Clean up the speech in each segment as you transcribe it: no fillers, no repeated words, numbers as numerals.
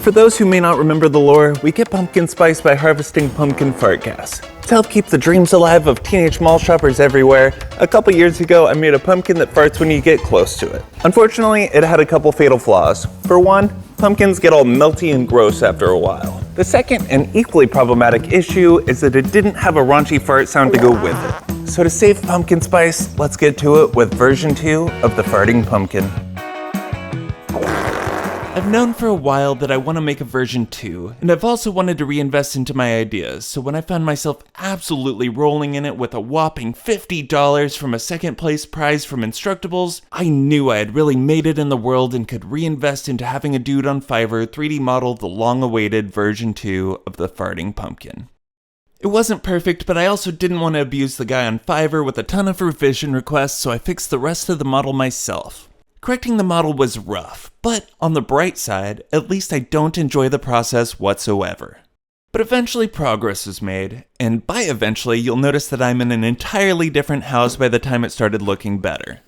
For those who may not remember the lore, we get pumpkin spice by harvesting pumpkin fart gas. To help keep the dreams alive of teenage mall shoppers everywhere, a couple years ago I made a pumpkin that farts when you get close to it. Unfortunately, it had a couple fatal flaws. For one, pumpkins get all melty and gross after a while. The second and equally problematic issue is that it didn't have a raunchy fart sound to go with it. So to save pumpkin spice, let's get to it with version 2 of the farting pumpkin. I've known for a while that I want to make a version 2, and I've also wanted to reinvest into my ideas, so when I found myself absolutely rolling in it with a whopping $50 from a second place prize from Instructables, I knew I had really made it in the world and could reinvest into having a dude on Fiverr 3D model the long-awaited version 2 of the farting pumpkin. It wasn't perfect, but I also didn't want to abuse the guy on Fiverr with a ton of revision requests, so I fixed the rest of the model myself. Correcting the model was rough, but on the bright side, at least I don't enjoy the process whatsoever. But eventually progress was made, and by eventually you'll notice that I'm in an entirely different house by the time it started looking better.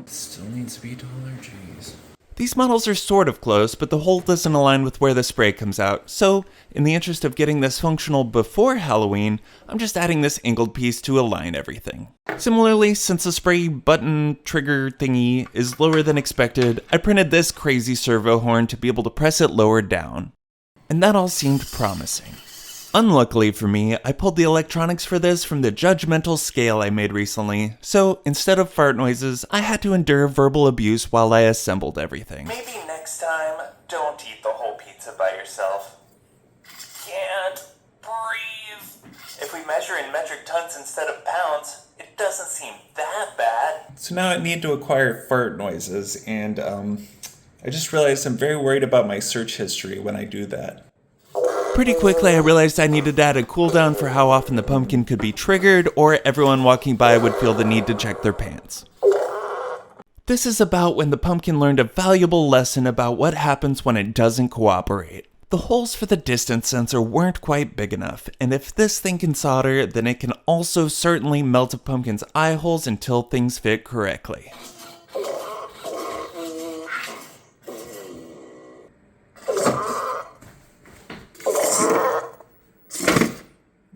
Still needs to be taller, jeez. These models are sort of close, but the hole doesn't align with where the spray comes out, so in the interest of getting this functional before Halloween, I'm just adding this angled piece to align everything. Similarly, since the spray button trigger thingy is lower than expected, I printed this crazy servo horn to be able to press it lower down. And that all seemed promising. Unluckily for me, I pulled the electronics for this from the judgmental scale I made recently, so instead of fart noises, I had to endure verbal abuse while I assembled everything. Maybe next time, don't eat the whole pizza by yourself. Can't breathe. If we measure in metric tons instead of pounds, it doesn't seem that bad. So now I need to acquire fart noises, and I just realized I'm very worried about my search history when I do that. Pretty quickly I realized I needed to add a cooldown for how often the pumpkin could be triggered, or everyone walking by would feel the need to check their pants. This is about when the pumpkin learned a valuable lesson about what happens when it doesn't cooperate. The holes for the distance sensor weren't quite big enough, and if this thing can solder, then it can also certainly melt a pumpkin's eye holes until things fit correctly.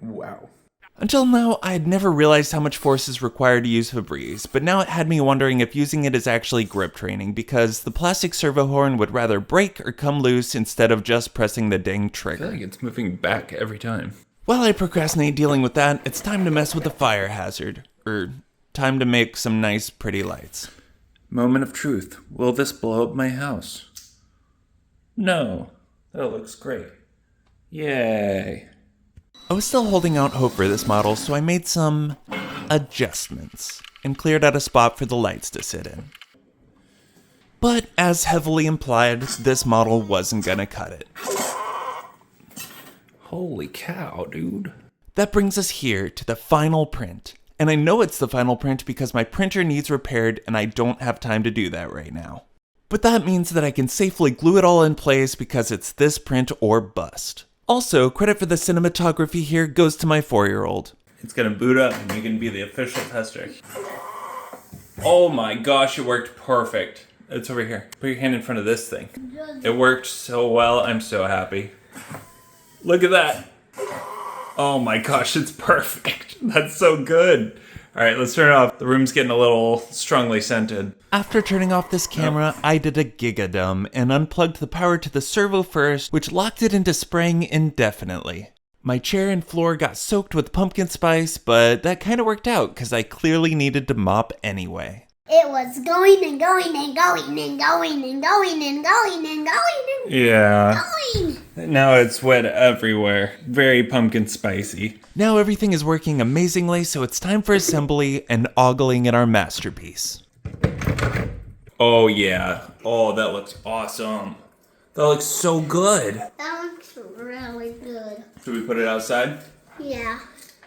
Wow. Until now, I had never realized how much force is required to use Febreze, but now it had me wondering if using it is actually grip training, because the plastic servo horn would rather break or come loose instead of just pressing the dang I trigger. feel like it's moving back every time. While I procrastinate dealing with that, it's time to mess with the fire hazard, time to make some nice pretty lights. Moment of truth. Will this blow up my house? No. That looks great. Yay. I was still holding out hope for this model, so I made some adjustments and cleared out a spot for the lights to sit in. But as heavily implied, this model wasn't gonna cut it. Holy cow, dude. That brings us here to the final print. And I know it's the final print because my printer needs repaired and I don't have time to do that right now. But that means that I can safely glue it all in place because it's this print or bust. Also, credit for the cinematography here goes to my 4-year-old. It's gonna boot up and you can be the official tester. Oh my gosh, it worked perfect. It's over here. Put your hand in front of this thing. It worked so well, I'm so happy. Look at that. Oh my gosh, it's perfect. That's so good. All right, let's turn it off. The room's getting a little strongly scented. After turning off this camera, I did a gigadumb and unplugged the power to the servo first, which locked it into spraying indefinitely. My chair and floor got soaked with pumpkin spice, but that kind of worked out because I clearly needed to mop anyway. It was going and going and going and going and going and going and going and Yeah. going. Now it's wet everywhere. Very pumpkin spicy. Now everything is working amazingly, so it's time for assembly and ogling at our masterpiece. Oh yeah. Oh, that looks awesome. That looks so good. That looks really good. Should we put it outside? Yeah.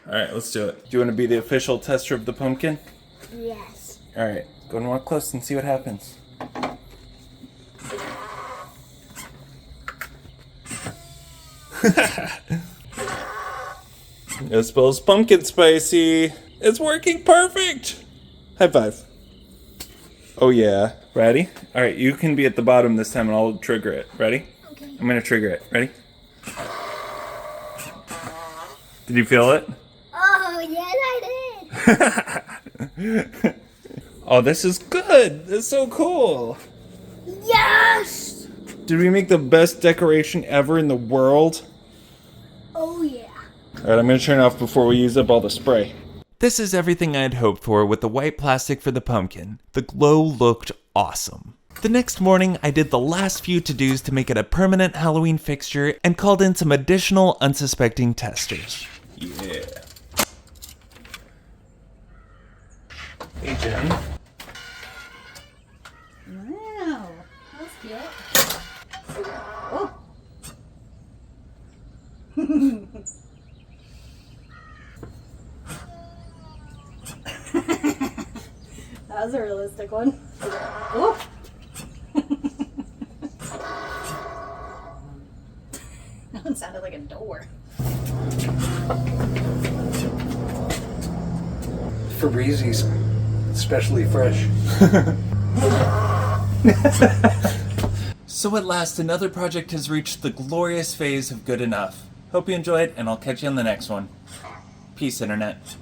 All right, let's do it. Do you want to be the official tester of the pumpkin? Yes. All right, go and walk close and see what happens. It smells pumpkin spicy. It's working perfect. High five. Oh yeah. Ready? All right, you can be at the bottom this time and I'll trigger it. Ready? I'm gonna trigger it. Ready? Did you feel it? Oh, yes, I did. Oh, this is good. This is so cool. Yes! Did we make the best decoration ever in the world? Oh, yeah. Alright, I'm gonna turn it off before we use up all the spray. This is everything I had hoped for with the white plastic for the pumpkin. The glow looked awesome. The next morning, I did the last few to-dos to make it a permanent Halloween fixture and called in some additional unsuspecting testers. Yeah. Hey, Jen. Wow, that's cute. Oh. That was a realistic one. Oh. That one sounded like a door. Febreze, especially fresh. So at last, another project has reached the glorious phase of good enough. Hope you enjoyed, and I'll catch you on the next one. Peace, Internet.